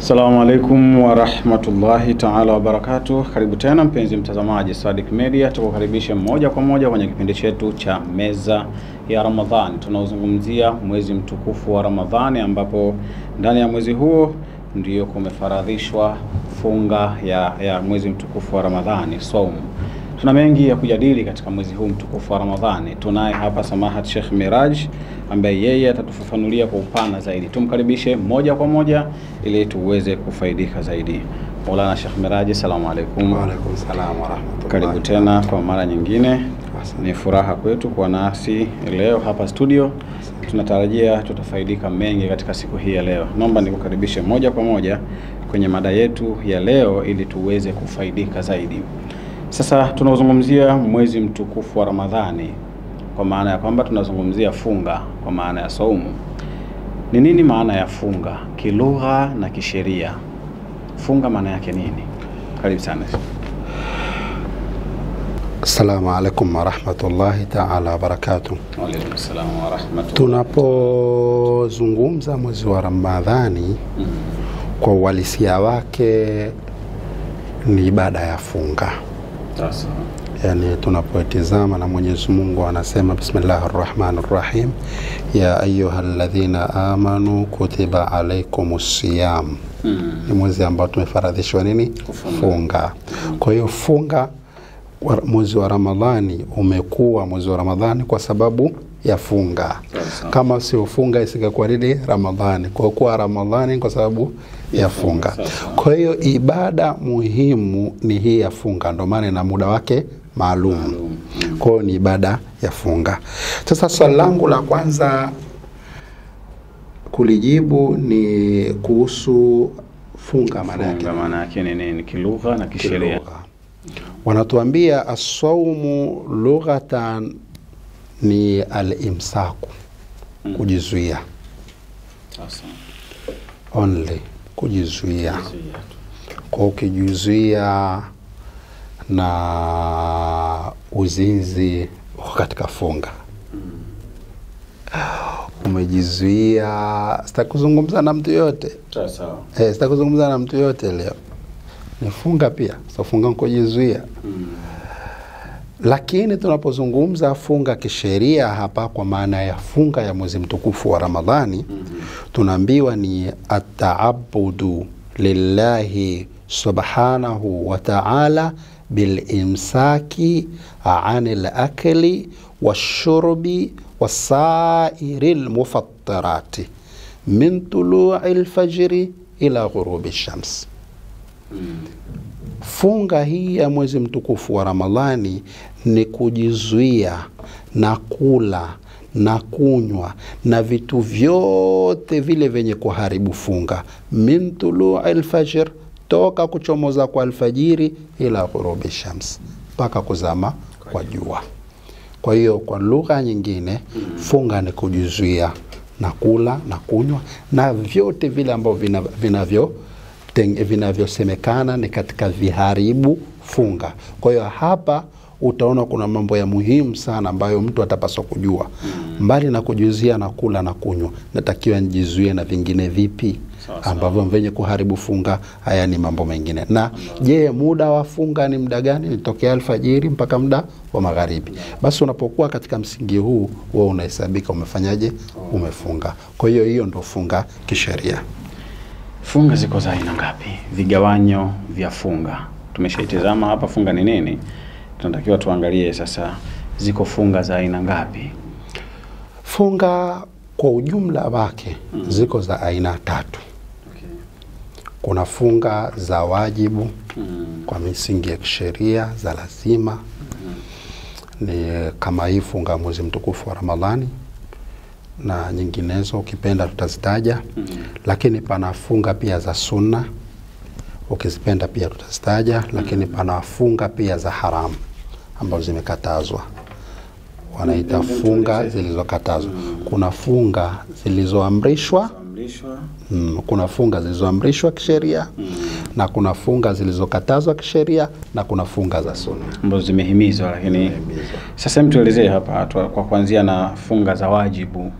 Assalamu alaikum wa rahmatullahi ta'ala wa barakatuh. Karibu tena mpenzi mtazamaji Sadik Media, tukukaribisha moja kwa moja kwenye kipindi chetu cha meza ya Ramadhani. Tunaozungumzia mwezi mtukufu wa Ramadhani, ambapo ndani ya mwezi huo ndiyo kumefaradhishwa funga ya mwezi mtukufu wa Ramadhani, saumu. Tuna mengi ya kujadili katika mwezi huu mtukufu wa Ramadhani. Tunaye hapa Samahat Sheikh Miraj ambaye yeye atatufafanulia kwa upana zaidi. Tumkaribishe moja kwa moja ili tuweze kufaidika zaidi. Maulana Sheikh Miraj, asalamu alaykum. Wa alaykum salaam wa rahmatullahi. Karibu tena kwa mara nyingine. Ni furaha kwetu kuwa nasi leo hapa studio. Tunatarajia tutafaidika mengi katika siku hii ya leo. Naomba nikukaribishe moja kwa moja kwenye mada yetu ya leo ili tuweze kufaidika zaidi. Sasa tunazungumzia mwezi mtukufu wa Ramadhani, kwa maana ya kwamba tunazungumzia funga kwa maana ya saumu. Ni nini maana ya funga kilugha na kisheria? Funga maana yake nini? Karibu sana. Assalamu alaikum wa rahmatullahi ta'ala wa barakatuh. Wa alaykum assalam wa rahmatullahi. Tunapozungumza mwezi wa Ramadhani kwa uhalisia wake ni ibada ya funga. Sasa yani tunapotazama na Mwenyezi Mungu anasema Bismillahirrahmanirrahim, ya ayyuhalladhina amanu kutiba alaykumus siyam. Ni mwezi ambao tumefaradhishwa nini? Funga. Kwa hiyo funga mwezi wa Ramadhani umekuwa mwezi wa Ramadhani kwa sababu ya funga. Kama si ufunga isingekuwa nini Ramadhani. Kwa kuwa Ramadhani kwa sababu ya funga. Kwa hiyo ibada muhimu ni hii ya funga, ndio maana ina muda wake maalum. Kwa hiyo ni ibada ya funga. Sasa swali langu la kwanza kulijibu ni kuhusu funga maana yake. Funga maana yake ni nini kilugha na kisheria? Wanatuambia as-sawmu lughatan ni al-imsaku, kujizuia. Sasa Only kujizuia. Kwa ukijizuia na uzinzi katika funga, umejizuia, sitakuzungumza na mtu yote. Sasa Sitakuzungumza na mtu yote leo. Ni funga pia. So funga kujizuia. Lakini tunapozungumza funga kisheria hapa kwa maana ya funga ya mwezi mtukufu wa Ramadhani, tunaambiwa ni at-ta'abbudu lillahi subhanahu wa ta'ala bil imsaki 'anil akli wash-shurbi was-sa'iril mufattirati min tulu'il fajri ila ghurubi shams. Funga hii ya mwezi mtukufu wa Ramadhani ni kujizuia na kula na kunywa na vitu vyote vile venye kuharibu funga, min tulu'il fajr, toka kuchomoza kwa alfajiri ila ghurubi shams, mpaka kuzama kwa jua. Kwa hiyo kwa lugha nyingine funga ni kujizuia na kula na kunywa na vyote vile ambavyo vinavyosemekana ni katika viharibu funga. Kwa hiyo hapa utaona kuna mambo ya muhimu sana ambayo mtu atapaswa kujua. Mbali na kujizuia na kula na kunywa, natakiwa nijizuie na vingine vipi ambavyo venye kuharibu funga. Haya ni mambo mengine. Na je, muda wa funga ni muda gani? Ni tokea alfajiri mpaka muda wa magharibi. Basi unapokuwa katika msingi huu, wewe unahesabika umefanyaje? Umefunga. Kwa hiyo hiyo ndio funga kisheria. Funga ziko za aina ngapi? Vigawanyo vya funga tumeshaitazama hapa. Funga ni nini? Tunatakiwa tuangalie sasa ziko funga za aina ngapi. Funga kwa ujumla wake ziko za aina tatu. Kuna funga za wajibu kwa misingi ya kisheria, za lazima. Ni kama hii funga mwezi mtukufu wa Ramadhani na nyinginezo ukipenda tutazitaja. Lakini pana funga pia za sunna, ukizipenda pia tutazitaja. Lakini pana funga pia za haramu ambazo zimekatazwa, wanaita funga zilizokatazwa. Kuna funga zilizoamrishwa, kuna funga zilizoamrishwa kisheria, na kuna funga zilizokatazwa kisheria, na kuna funga za sunna ambazo zimehimizwa. Lakini sasa mtuelezee hapa kwa kuanzia na funga za wajibu.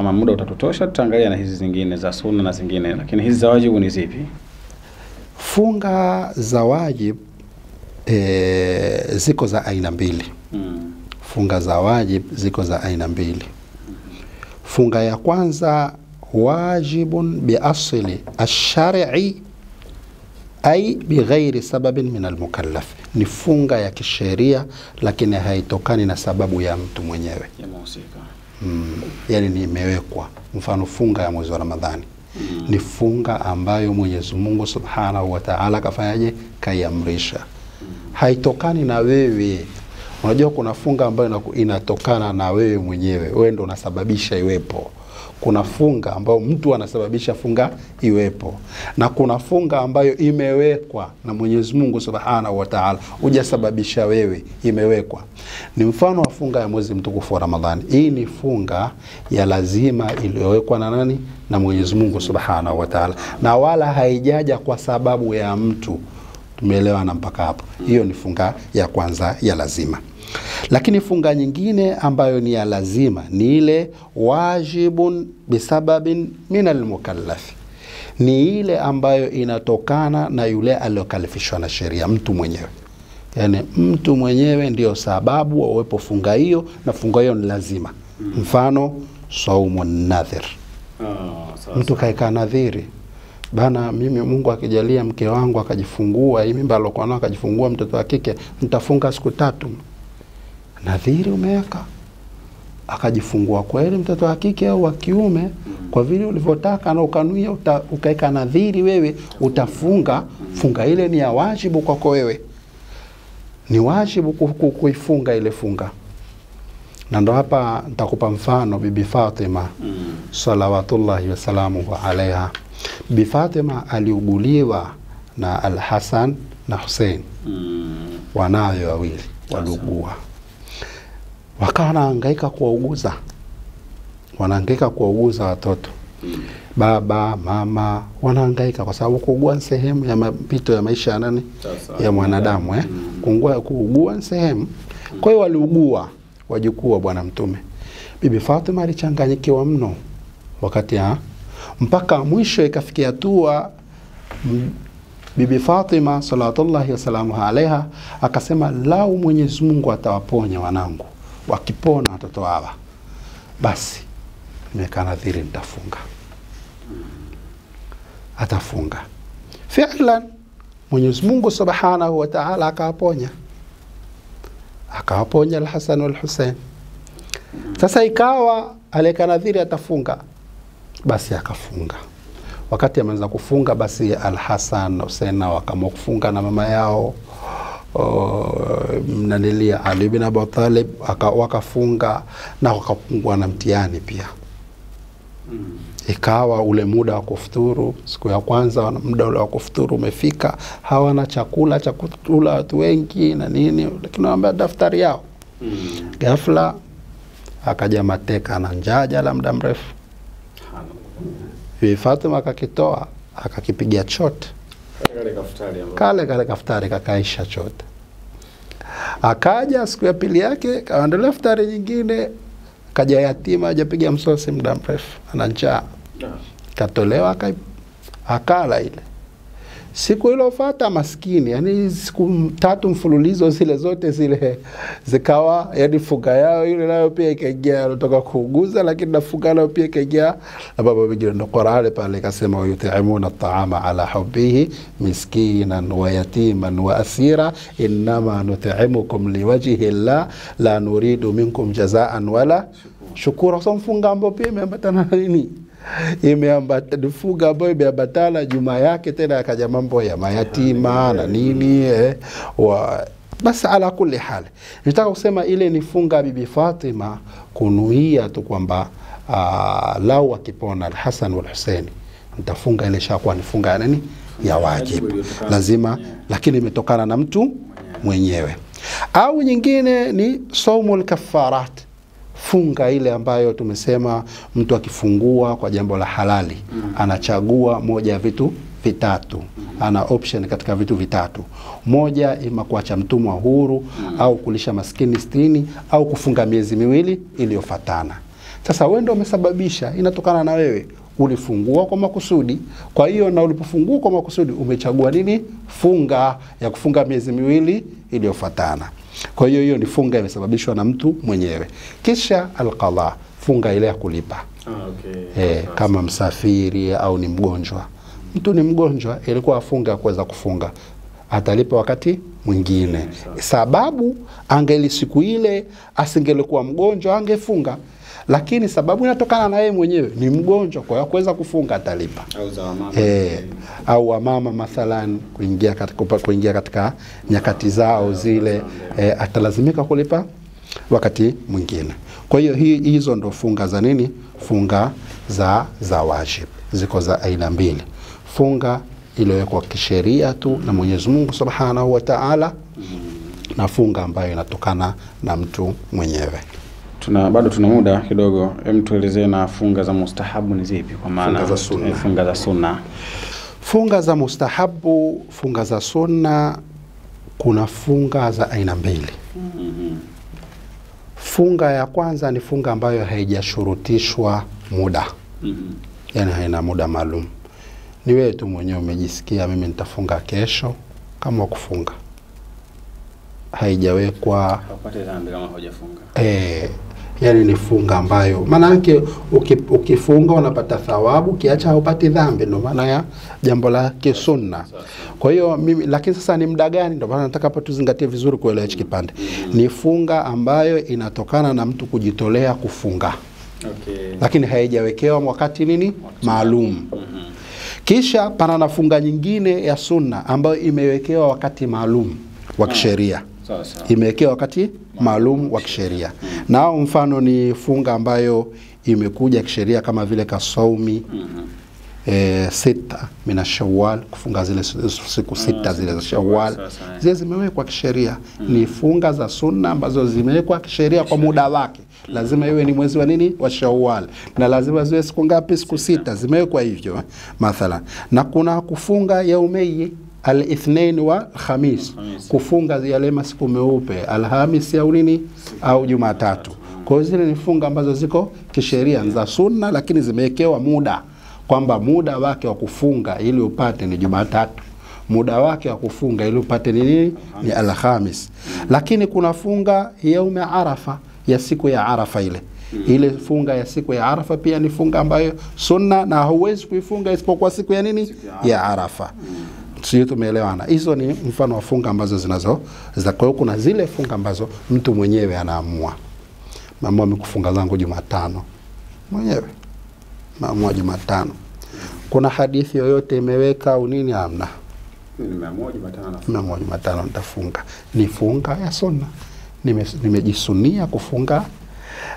Kama muda utatutosha tutaangalia na hizi zingine za sunna na zingine, lakini hizi za wajibu ni zipi? Funga za wajib ziko za aina mbili. Funga za wajib ziko za aina mbili. Funga ya kwanza wajibun bi asli ash-shar'i ay bighairi sababin min al-mukallaf, ni funga ya kisheria lakini haitokani na sababu ya mtu mwenyewe ya mhusika. Yani ni imewekwa. Mfano funga ya mwezi wa Ramadhani ni funga ambayo Mwenyezi Mungu Subhanahu wa Ta'ala kafanyaje, kaiamrisha. Haitokani na wewe. Unajua kuna funga ambayo inatokana na wewe mwenyewe, wewe ndo unasababisha iwepo. Kuna funga ambayo mtu anasababisha funga iwepo, na kuna funga ambayo imewekwa na Mwenyezi Mungu Subhanahu wa Ta'ala, hujasababisha wewe, imewekwa. Ni mfano wa funga ya mwezi mtukufu wa Ramadhani. Hii ni funga ya lazima iliyowekwa na nani? Na Mwenyezi Mungu Subhanahu wa Ta'ala, na wala haijaja kwa sababu ya mtu. Tumeelewana mpaka hapo? Hiyo ni funga ya kwanza ya lazima. Lakini funga nyingine ambayo ni ya lazima ni ile wajibun bisababin min al-mukallaf, ni ile ambayo inatokana na yule aliyokalifishwa na sheria, mtu mwenyewe. Yani mtu mwenyewe ndio sababu awepo funga hiyo, na funga hiyo ni lazima. Mfano saumun nadhir. Mtu kaeka nadhiri, bana mimi Mungu akijalia mke wangu akajifungua, hii mimba alokuwa nayo akajifungua mtoto wa kike, nitafunga siku 3. Nadhiri umeweka, akajifungua kweli mtoto wa kike au wa kiume, kwa vile ulivyotaka na ukanuia, ukaeka nadhiri wewe utafunga. Funga ile ni ya wajibu kwako wewe, ni wajibu kuifunga ile funga. Na ndo hapa nitakupa mfano Bibi Fatima salawatullahi wasalamuhu alaiha. Bibi Fatima aliuguliwa na Al-Hasan na Hussein, wanawe wawili waliugua. Wakawa wanahangaika kuwauguza watoto. Baba, mama wanahangaika kwa sababu kuugua ni sehemu ya mapito ya maisha ya nani? Ya mwanadamu. Kuugua ni sehemu. Kwa hiyo waliugua wajukuu wa Bwana Mtume. Bibi Fatima alichanganyikiwa mno wakati mpaka mwisho ikafikia hatua Bibi Fatima sallallahu wasalamuha alaiha akasema, lau Mwenyezi Mungu atawaponya wanangu, wakipona watoto hawa, basi nimeka nadhiri nitafunga. Atafunga. Fi'lan Mwenyezi Mungu Subhanahu wa Ta'ala akawaponya Al-Hasan wal-Hussein. Sasa ikawa aleka nadhiri atafunga, basi akafunga. Wakati ameanza kufunga, basi Al-Hasan na Hussein nao wakaamua kufunga na mama yao mnanilia Ali bin Abi Talib, wakafunga na wakapungua na mtihani pia. Ikawa ule muda wa kufuturu, siku ya kwanza muda ule wa kufuturu umefika, hawana chakula cha kula watu wengi na nini, lakini wanaambia daftari yao. Ghafla akaja mateka na njaa la muda mrefu. Bibi Fatima akakitoa, akakipigia chote. Kale kaftari kakaisha chote. Akaja siku ya pili yake, kaendelea iftari nyingine, kaja yatima hajapiga msosi muda mrefu, ana njaa. Katolewa akala ile. Siku iliyofuata maskini, yani siku 3 mfululizo zile zote zile zikawa, yani funga yao ile nayo pia ikaingia, kutoka kuuguza, lakini na funga nayo pia ikaingia. Na baba bigire ndo Qur'ani pale kasema, yut'imuna at'ama ala hubbihi miskinan wa yatiman wa asira inma nut'imukum liwajhi Allah la nuridu minkum jazaan wala shukura. So mfunga ambao pia imeambatana na nini? Imeambatana funga ambayo imeambatana juma yake tena akaja mambo ya mayatima na nini basi ala kulli hali. Nitaka kusema ile ni funga Bibi Fatima kunuia tu kwamba lau akipona Al-Hasan wal Hussein nitafunga ile shakuwa ni funga ya nini? Ya wajibu. Lazima, lakini imetokana na mtu mwenyewe. Au nyingine ni saumul kafarat. Funga ile ambayo tumesema mtu akifungua kwa jambo la halali, anachagua moja ya vitu vitatu. Ana option katika vitu vitatu. Moja, ima kuacha mtumwa huru, au kulisha maskini 60, au kufunga miezi 2 iliyofuatana. Sasa wewe ndio umesababisha, inatokana na wewe. Ulifungua kwa makusudi. Kwa hiyo na ulipofungua kwa makusudi umechagua nini? Funga ya kufunga miezi miwili iliyofuatana. Kwa hiyo hiyo ni funga imesababishwa na mtu mwenyewe. Kisha alqadha, funga ile ya kulipa. Kama msafiri au ni mgonjwa. Mtu ni mgonjwa, ilikuwa afunga kuweza kufunga, atalipa wakati mwingine. Sababu angeli siku ile asingelikuwa mgonjwa angefunga, lakini sababu inatokana na yeye mwenyewe, ni mgonjwa, kwa hiyo kuweza kufunga atalipa. Au wamama mathalan kuingia katika nyakati zao zile, atalazimika kulipa wakati mwingine. Kwa hiyo hizo ndo funga za nini? Funga za wajib. Ziko za aina mbili. Funga iliyowekwa kisheria tu na Mwenyezi Mungu Subhanahu wa Ta'ala, na funga ambayo inatokana na mtu mwenyewe. Bado tuna muda kidogo. Tuelezee na funga za mustahabu ni zipi, kwa maana funga za sunna. Funga za mustahabu, funga za sunna, kuna funga za aina mbili. Funga ya kwanza ni funga ambayo haijashurutishwa muda. Yani haina muda maalum. Ni wewe tu mwenyewe umejisikia mimi nitafunga kesho, kama kufunga. Haijawekwa upate dhambi kama hujafunga. Yani ni funga ambayo maana yake ukifunga unapata thawabu, kiacha haupati dhambi, ndio maana ya jambo la kisunna. Kwa hiyo mimi, lakini sasa ni muda gani? Ndio maana nataka hapa tuzingatie vizuri kuelewa hichi kipande. Ni funga ambayo inatokana na mtu kujitolea kufunga. Lakini haijawekewa wakati nini maalum. Kisha pana na funga nyingine ya sunna ambayo imewekewa wakati maalum wa kisheria. Imewekewa wakati maalum wa kisheria. Nao mfano ni funga ambayo imekuja kisheria kama vile kasaumi sita mina Shawwal, kufunga zile siku sita zile za Shawwal. Zile zimewekwa kisheria. Ni funga za sunna ambazo zimewekwa kisheria kwa muda wake. Lazima iwe ni mwezi wa nini? Wa Shawwal. Na lazima ziwe siku ngapi? Siku sita. Zimewekwa hivyo mathalan. Na kuna kufunga yaumei al-ithnain wa khamis, kufunga yale masiku meupe alhamis au nini au Jumatatu. Kwa hiyo zile ni funga ambazo ziko kisheria za sunna, lakini zimewekewa muda, kwamba muda wake wa kufunga ili upate ni Jumatatu, muda wake wa kufunga ili upate ni nini? Ni alhamis. Lakini kuna funga yaumi Arafa, ya siku ya Arafa ile. Ile funga ya siku ya Arafa pia ni funga ambayo sunna, na huwezi kuifunga isipokuwa siku ya nini? Ya Arafa. Sio, tumeelewana? Hizo ni mfano wa funga ambazo kwa hiyo kuna zile funga ambazo mtu mwenyewe anaamua. Maamua kufunga zangu Jumatano. Mwenyewe maamua Jumatano. Kuna hadithi yoyote imeweka au nini? Hamna. Nimeamua Jumatano nitafunga. Ni funga ya sunna. Nimejisunia kufunga.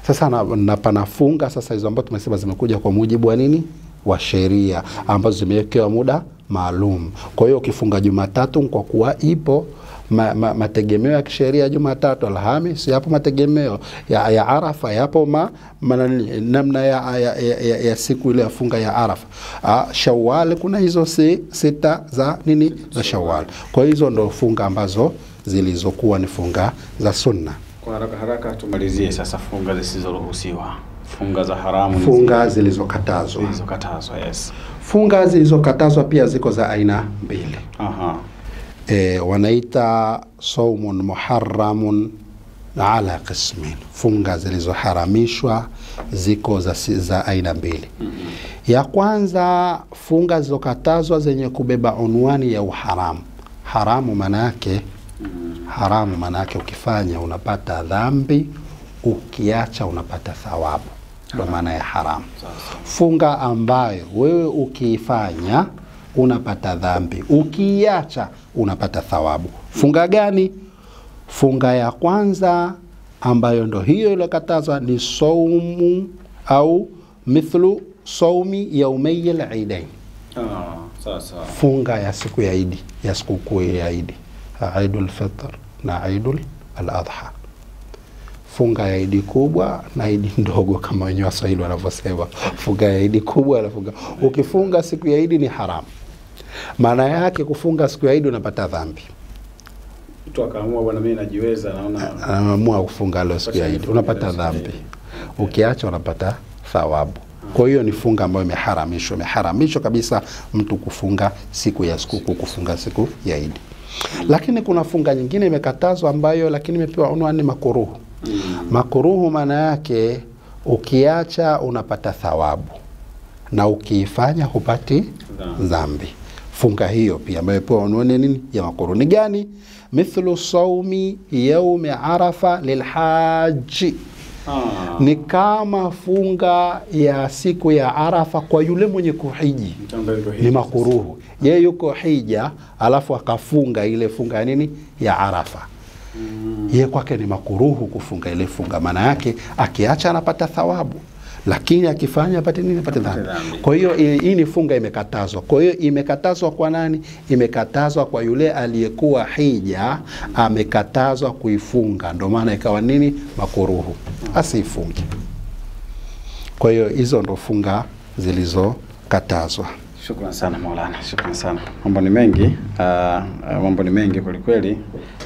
Sasa na panafunga sasa hizo ambazo tumesema zimekuja kwa mujibu wa nini? Wa sheria, ambazo zimewekewa muda maalum. Kwa hiyo ukifunga Jumatatu kwa kuwa ipo mategemeo ya kisheria, Jumatatu, Alhamisi yapo mategemeo ya Arafa, yapo namna ya siku ile ya funga ya Arafa. Shawwal kuna hizo sita za nini? Za Shawwal. Kwa hizo ndo funga ambazo zilizokuwa ni funga za sunna. Kwa haraka tumalizie sasa funga zisizoruhusiwa. Funga za haramu, funga zilizokatazwa. Yes. Funga zilizokatazwa pia ziko za aina mbili. Wanaita saumun muharramun ala qismin. Funga zilizoharamishwa ziko za aina mbili. Ya kwanza, funga zilizokatazwa zenye kubeba unwani ya uharamu. Haramu maana yake ukifanya unapata dhambi, ukiacha unapata thawabu. Kwa maana ya haramu. Funga ambayo wewe ukiifanya unapata dhambi, ukiacha unapata thawabu. Funga gani? Funga ya kwanza ambayo ndo hiyo ilokatazwa ni saumu au mithlu saumi yaumei al-eidain. Funga ya siku ya Idi, ya siku kuu ya Idi, Eidul Fitr na Eidul al-Adha. Funga ya Idi kubwa na Idi ndogo, kama wenyewe Waswahili wanavyosema. Funga ya Idi kubwa na funga. Ukifunga siku ya Idi ni haramu. Maana yake kufunga siku ya Idi unapata dhambi. Mtu akaamua bwana mimi najiweza, naona anaamua kufunga leo siku ya Idi, unapata dhambi. ukiacha unapata thawabu. Kwa hiyo ni funga ambayo imeharamishwa kabisa mtu kufunga siku ya sikukuu, kufunga siku ya Idi. Lakini kuna funga nyingine imekatazwa ambayo lakini imepewa unwani makruhu. Makruhu maana yake ukiacha unapata thawabu na ukiifanya hupati dhambi. Funga hiyo pia ambayo imepewa unwani nini ya makruhu ni gani? Mithlu saumi yaumi Arafa lilhaji. Ni kama funga ya siku ya Arafa kwa yule mwenye kuhiji. Ni makruhu. Yeye yuko hija alafu akafunga ile funga ya nini ya Arafa. Yeye kwake ni makruhu kufunga ile funga, maana yake akiacha anapata thawabu, lakini akifanya apate nini? Apate dhambi. Kwa hiyo hii ni funga imekatazwa. Kwa hiyo imekatazwa kwa nani? Imekatazwa kwa yule aliyekuwa hija, amekatazwa kuifunga, ndio maana ikawa nini? Makruhu, asifunge. Kwa hiyo hizo ndo funga zilizokatazwa. Shukrani sana Maulana, shukrani sana. Mambo ni mengi kweli kweli.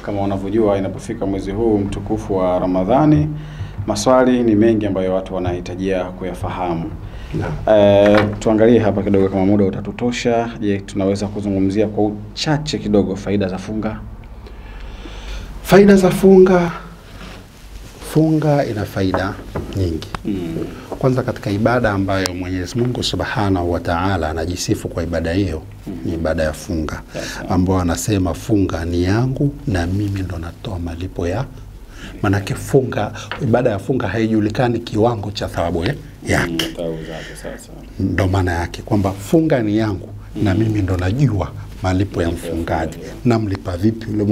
Kama unavyojua, inapofika mwezi huu mtukufu wa Ramadhani, maswali ni mengi ambayo watu wanahitajia kuyafahamu. Tuangalie hapa kidogo kama muda utatutosha. Je, tunaweza kuzungumzia kwa uchache kidogo faida za funga? Faida za funga. Funga ina faida nyingi. Kwanza katika ibada ambayo Mwenyezi Mungu Subhanahu wa Ta'ala anajisifu kwa ibada hiyo, ni ibada ya funga, ambayo anasema funga ni yangu na mimi ndo natoa malipo ya. Manake funga, ibada ya funga haijulikani kiwango cha thawabu yake. Ndo maana yake kwamba funga ni yangu na mimi ndo najua malipo ya mfungaji, namlipa vipi yule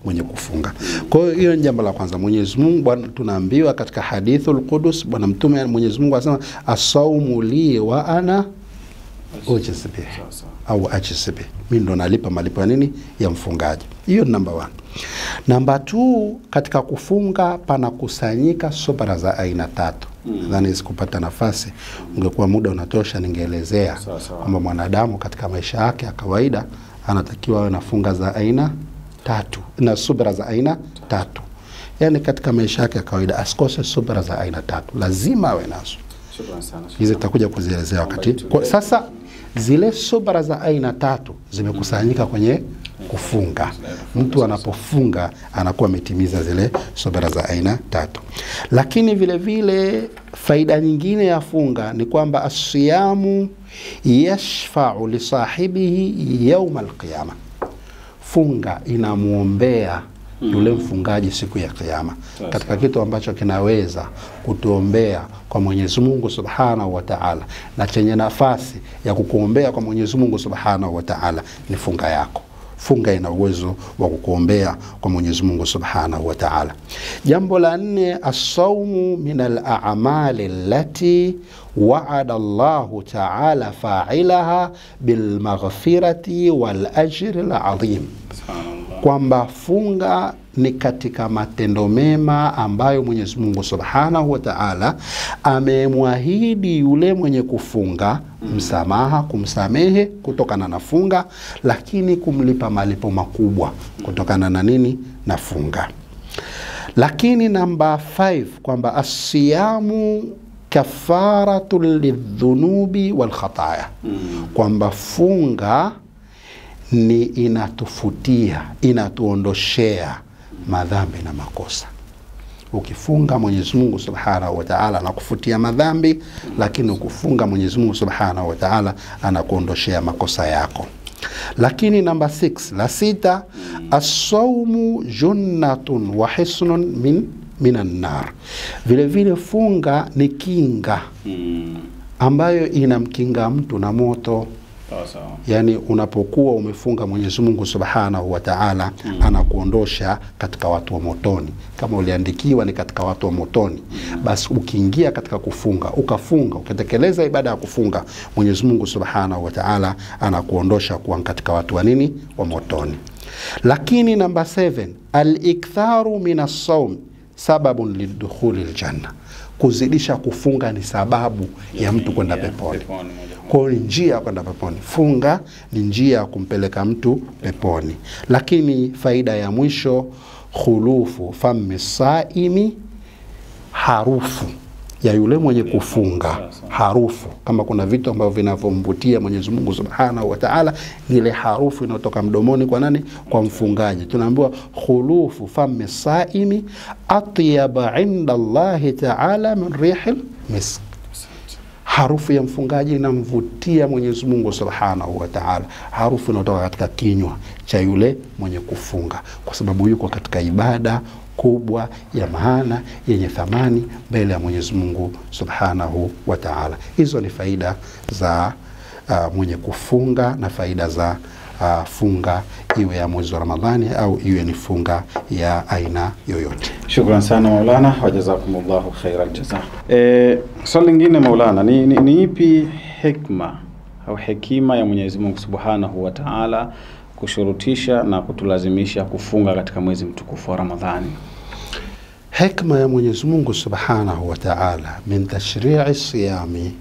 mwenye kufunga. Kwa hiyo hiyo ni jambo la kwanza. Mwenyezi Mungu tunaambiwa katika hadithul Qudus, Bwana Mtume Mwenyezi Mungu anasema as-sawmu li wa ana ujzibi au ajzibi, mimi ndo nalipa malipo ya nini? Ya mfungaji. Hiyo ni number 1. Number 2, katika kufunga pana kusanyika subra za aina 3. Nadhani sikupata nafasi, ungekuwa muda unatosha ningeelezea kwamba mwanadamu katika maisha yake ya kawaida anatakiwa awe na funga za aina 3 na subra za aina 3. Yani katika maisha yake ya kawaida asikose subra za aina 3, lazima awe nazo. Shukrani sana. Hizi tutakuja kuzielezea wakati. Sasa zile subra za aina 3 zimekusanyika kwenye kufunga. Mtu anapofunga anakuwa ametimiza zile subra za aina 3. Lakini vile vile faida nyingine ya funga ni kwamba as-siyamu yashfa'u li sahibihi yawm al-qiyamah. Funga inamuombea yule mfungaji siku ya kiyama, katika kitu ambacho kinaweza kutuombea kwa Mwenyezi Mungu Subhanahu wa Ta'ala, na chenye nafasi ya kukuombea kwa Mwenyezi Mungu Subhanahu wa Ta'ala ni funga yako. Funga ina uwezo wa kukuombea kwa Mwenyezi Mungu Subhanahu wa Ta'ala. Jambo la 4, as-sawmu min al-a'mali allati wa'ada Allahu Ta'ala fa'ilaha bil maghfirati wal ajri al-'azim. Kwamba funga ni katika matendo mema ambayo Mwenyezi Mungu Subhanahu wa Ta'ala amemwahidi yule mwenye kufunga msamaha, kumsamehe kutokana na funga, lakini kumlipa malipo makubwa kutokana na nini? Na funga. Lakini namba 5, kwamba as-siyamu kafaratul lidhunubi wal khataya. Kwamba funga ni inatufutia, inatuondoshea madhambi na makosa. Ukifunga Mwenyezi Mungu Subhanahu wa Ta'ala anakufutia madhambi, lakini ukifunga Mwenyezi Mungu Subhanahu wa Ta'ala anakuondoshea makosa yako. Lakini namba 6, la 6, as-sawmu junnatun wa hisnun minan nar. Vile vile funga ni kinga ambayo inamkinga mtu na moto. Yani unapokuwa umefunga Mwenyezi Mungu Subhanahu wa Ta'ala anakuondosha katika watu wa motoni. Kama uliandikiwa ni katika watu wa motoni, basi ukiingia katika kufunga, ukafunga, ukatekeleza ibada ya kufunga, Mwenyezi Mungu Subhanahu wa Ta'ala anakuondosha kuwa katika watu wa nini? Wa motoni. Lakini namba 7, al-iktharu minas sawm sababun lidukhulil janna. Kuzidisha kufunga ni sababu ya mtu kwenda peponi. Kwa njia ya kwenda peponi. Funga ni njia ya kumpeleka mtu peponi. Lakini faida ya mwisho, khulufu fami saimi, harufu ya yule mwenye kufunga, harufu. Kama kuna vitu ambavyo vinavomvutia Mwenyezi Mungu Subhanahu wa Ta'ala, ni ile harufu inayotoka mdomoni kwa nani? Kwa mfungaji. Tunaambiwa khulufu fami saimi atyaba inda Allahi Ta'ala min rihil misk. Harufu ya mfungaji inamvutia Mwenyezi Mungu Subhanahu wa Ta'ala, harufu inayotoka katika kinywa cha yule mwenye kufunga, kwa sababu yuko katika ibada kubwa ya maana yenye thamani mbele ya Mwenyezi Mungu Subhanahu wa Ta'ala. Hizo ni faida za mwenye kufunga na faida za funga, iwe ya mwezi wa Ramadhani au iwe ni funga ya aina yoyote. Shukran sana Maulana, wajazakumullahu khairal jaza. Swali lingine Maulana, ni ipi hikma au hekima ya Mwenyezi Mungu Subhanahu wa Ta'ala kushurutisha na kutulazimisha kufunga katika mwezi mtukufu wa Ramadhani? Hikma ya Mwenyezi Mungu Subhanahu wa Ta'ala min tashri'i siyami,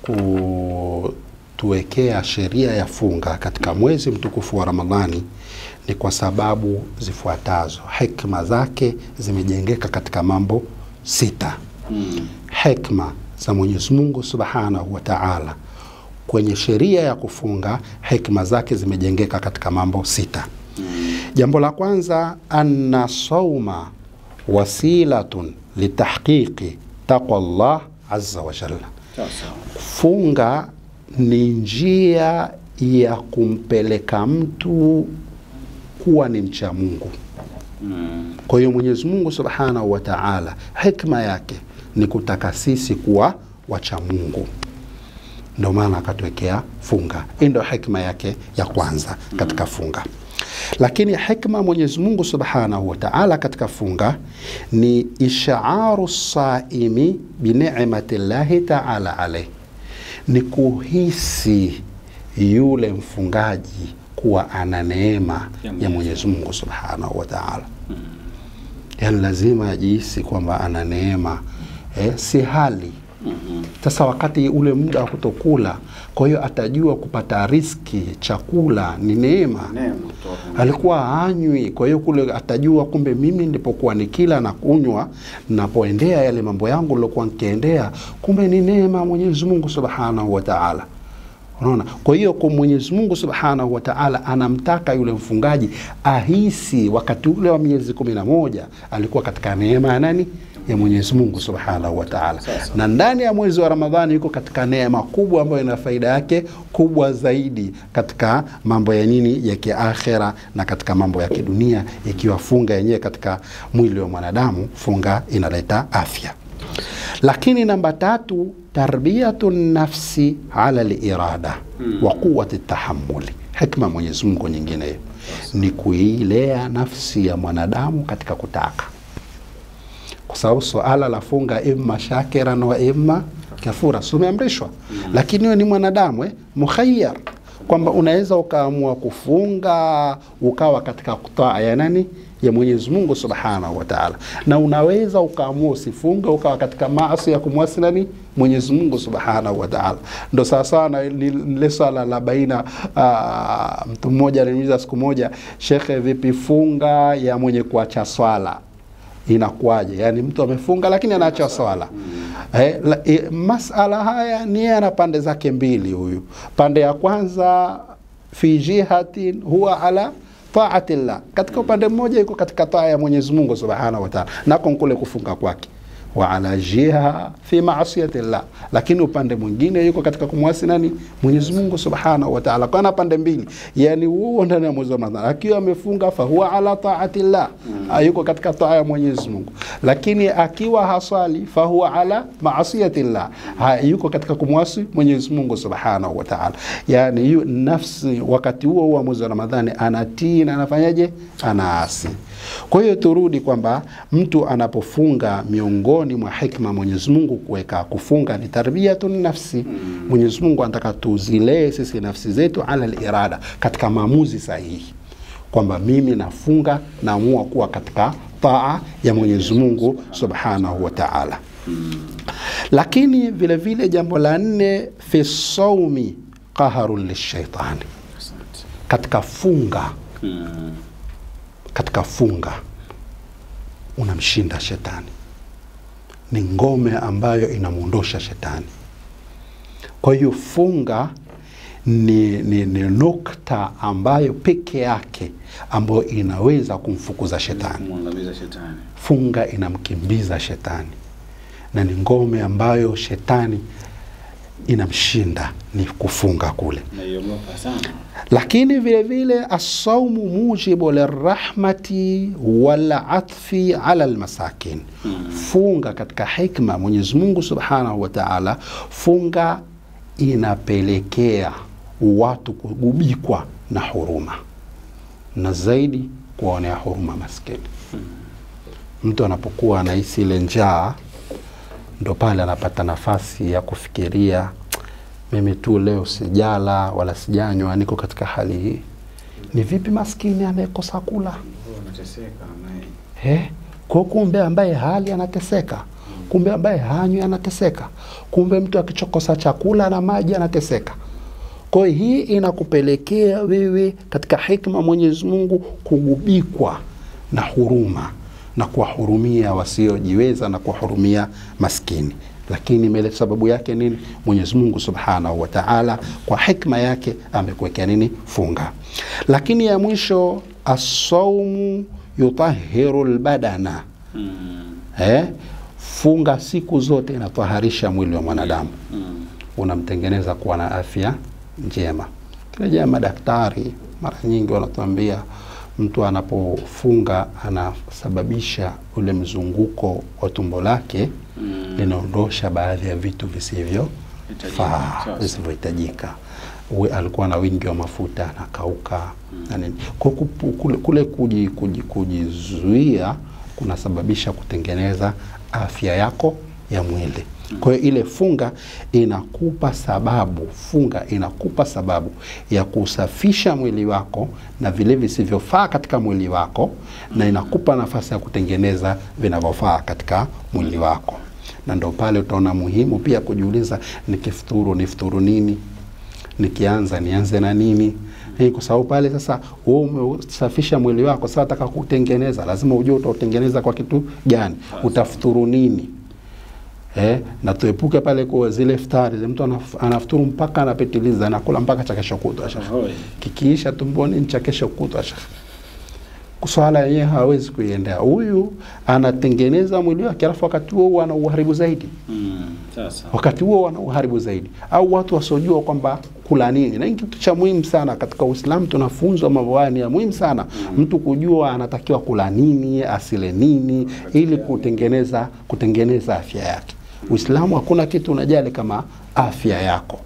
kutuwekea sheria ya funga katika mwezi mtukufu wa Ramadhani, ni kwa sababu zifuatazo. Hikma zake zimejengeka katika mambo 6. Hikma za Mwenyezi Mungu Subhanahu wa Ta'ala kwenye sheria ya kufunga, hikma zake zimejengeka katika mambo 6. Jambo la kwanza, anna sawma wasilatun litahqiqi taqwa Allah azza wa jalla. Funga ni njia ya kumpeleka mtu kuwa ni mcha Mungu. Kwa hiyo Mwenyezi Mungu Subhanahu wa Ta'ala, hikma yake ni kutaka sisi kuwa wacha Mungu, ndio maana akatuwekea funga. Ndio hikma yake ya kwanza katika funga. Lakini hikma Mwenyezi Mungu Subhanahu wa Ta'ala katika funga ni ishaaru saimi bi ni'matillahi ta'ala alayhi, ni kuhisi yule mfungaji kuwa ana neema ya Mwenyezi Mungu Subhanahu wa Ta'ala. Yani lazima ajihisi kwamba ana neema, si hali. Sasa wakati ule muda wa kutokula, kwa hiyo atajua kupata riski, chakula ni neema. Alikuwa anywi, kwa hiyo kule atajua kumbe mimi nilipokuwa nikila na kunywa, napoendea yale mambo yangu nilokuwa nikiendea, kumbe ni neema Mwenyezi Mungu Subhanahu wa Ta'ala. Unaona? Kwa hiyo kwa Mwenyezi Mungu Subhanahu wa Ta'ala anamtaka yule mfungaji ahisi wakati ule wa miezi 11 alikuwa katika neema ya nani? Ya Mwenyezi Mungu Subhanahu wa Ta'ala. Na ndani ya mwezi wa Ramadhani yuko katika neema kubwa ambayo ina faida yake kubwa zaidi katika mambo ya nini? Ya kiakhera na katika mambo ya kidunia, ikiwa funga yenyewe katika mwili wa mwanadamu, funga inaleta afya. Lakini namba 3, tarbiyatun nafsi ala al-irada wa quwwati tahammuli. Hikma Mwenyezi Mungu nyingine ni kuilea nafsi ya mwanadamu katika kutaka, kwa sababu suala la funga imma shakiran wa imma kafura, sumeamrishwa. Lakini wewe ni mwanadamu mukhayyar, kwamba unaweza ukaamua kufunga ukawa katika kutaa ya nani? Ya Mwenyezi Mungu Subhanahu wa Ta'ala, na unaweza ukaamua usifunge ukawa katika maasi ya kumwasi nani? Mwenyezi Mungu Subhanahu wa Ta'ala. Ndo sasa na ile swala la baina, mtu mmoja aliniuliza siku moja, shekhe, vipi funga ya mwenye kuacha swala inakuaje? Yani mtu amefunga lakini anaacha swala. Masala haya ni ana pande zake mbili. Huyu pande ya kwanza, fi jihatin huwa ala ta'atillah, katika upande mmoja yuko katika taa ya Mwenyezi Mungu Subhanahu wa Ta'ala, nako kule kufunga kwake, wa ala jiha fi ma'asiyatillah, lakini upande mwingine yuko katika kumwasi nani? Mwenyezi Mungu Subhanahu wa Ta'ala. Kwa pande mbili, yani huo ndani ya mwezi wa Ramadhani akiwa amefunga fa huwa ala ta'atillah, yuko katika taa ya Mwenyezi Mungu, lakini akiwa hasali fa huwa ala ma'asiyatillah, yuko katika kumwasi Mwenyezi Mungu Subhanahu wa Ta'ala. Yani nafsi wakati huo wa mwezi wa Ramadhani anatii na anafanyaje? Anaasi. Kwa hiyo turudi kwamba mtu anapofunga, miongoni mwa hikma Mwenyezi Mungu kuweka kufunga ni tarbiyatun nafsi. Mwenyezi Mungu anataka tuzilee sisi nafsi zetu ala al-irada, katika maamuzi sahihi, kwamba mimi nafunga, naamua kuwa katika taa ya Mwenyezi Mungu Subhanahu wa Ta'ala. Lakini vile vile jambo la 4, fi sawmi qaharun lishaitani, katika funga unamshinda shetani. ni ngome ambayo inamuondosha shetani. Kwa hiyo funga ni nukta ambayo peke yake ambayo inaweza kumfukuza shetani. Funga inamkimbiza shetani, na ni ngome ambayo shetani inamshinda ni kufunga kule. Lakini vile vile as-sawmu mujibu lirahmati wal atfi ala almasakin. Funga katika hikma Mwenyezi Mungu Subhanahu wa Ta'ala, funga inapelekea watu kugubikwa na huruma, na zaidi kuwaonea huruma maskini. Mtu anapokuwa anahisi ile njaa, ndo pale anapata nafasi ya kufikiria, mimi tu leo sijala wala sijanywa, niko katika hali hii, ni vipi maskini anayekosa kula? Kwa kumbe ambaye hali anateseka, kumbe ambaye hanywi anateseka, kumbe mtu akichokosa chakula na maji anateseka. Kwa hii inakupelekea wewe katika hikma Mwenyezi Mungu kugubikwa na huruma na kuwahurumia wasiojiweza na kuwahurumia maskini. Lakini mele sababu yake nini? Mwenyezi Mungu Subhanahu wa Ta'ala kwa hikma yake amekuwekea nini? Funga. Lakini ya mwisho, as-sawmu yutahhiru al-badana. Funga siku zote inataharisha mwili wa mwanadamu. Unamtengeneza kuwa na afya njema. Kile madaktari mara nyingi wanatuambia mtu anapofunga anasababisha ule mzunguko wa tumbo lake, linaondosha baadhi ya vitu visivyohitajika. Alikuwa na wingi wa mafuta na kauka na nini. Kule kujizuia kunasababisha kutengeneza afya yako ya mwili. Kwa hiyo ile funga inakupa sababu ya kusafisha mwili wako na vile visivyofaa katika mwili wako, na inakupa nafasi ya kutengeneza vinavyofaa katika mwili wako. Na ndio pale utaona muhimu pia kujiuliza, nifuturu nini? Nikianza nianze na nini? Kwa sababu pale sasa umesafisha mwili wako, sasa nataka kutengeneza, lazima ujue utatengeneza kwa kitu gani, utafuturu nini. Na tuepuke pale kwa zile iftari, mtu anafuturu mpaka anapitiliza, anakula mpaka cha kesho kutwa. Kikiisha tumboni cha kesho kutwa. Swala yenyewe hawezi kuiendea. Huyu anatengeneza mwili wake, alafu wakati huo anauharibu zaidi. Wakati huo anauharibu zaidi. Au watu wasiojua kwamba kula nini. Na kitu cha muhimu sana katika Uislamu, tunafunzwa mambo haya ya muhimu sana. Mtu kujua anatakiwa kula nini, asile nini, ili kutengeneza afya yake. Uislamu hakuna kitu unajali kama afya yako.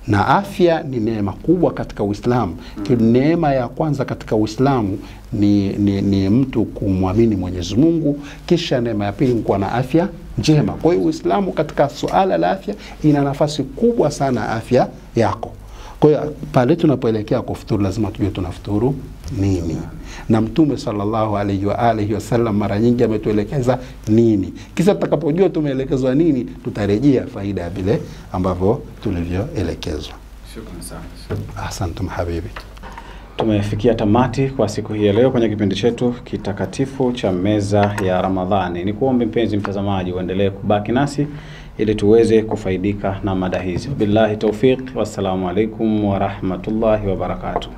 Na afya ni neema kubwa katika Uislamu. Neema ya kwanza katika Uislamu ni mtu kumwamini Mwenyezi Mungu, kisha neema ya pili kuwa na afya njema. Kwa hiyo Uislamu katika suala la afya ina nafasi kubwa sana afya yako. Kwa hiyo pale tunapoelekea kufuturu lazima tujue tunafuturu nini. Na Mtume sallallahu alaihi wa alihi wasallam mara nyingi ametuelekeza nini. Kisha tutakapojua tumeelekezwa nini, tutarejea faida ya vile ambavyo tulivyoelekezwa. Shukrani sana. Asante habibi. Tumefikia tamati kwa siku hii ya leo kwenye kipindi chetu kitakatifu cha Meza ya Ramadhani. Nikuombe mpenzi mtazamaji uendelee kubaki nasi ili tuweze kufaidika na mada hizi. Billahi tawfiq, wassalamu alaikum wa rahmatullahi wa barakatuh.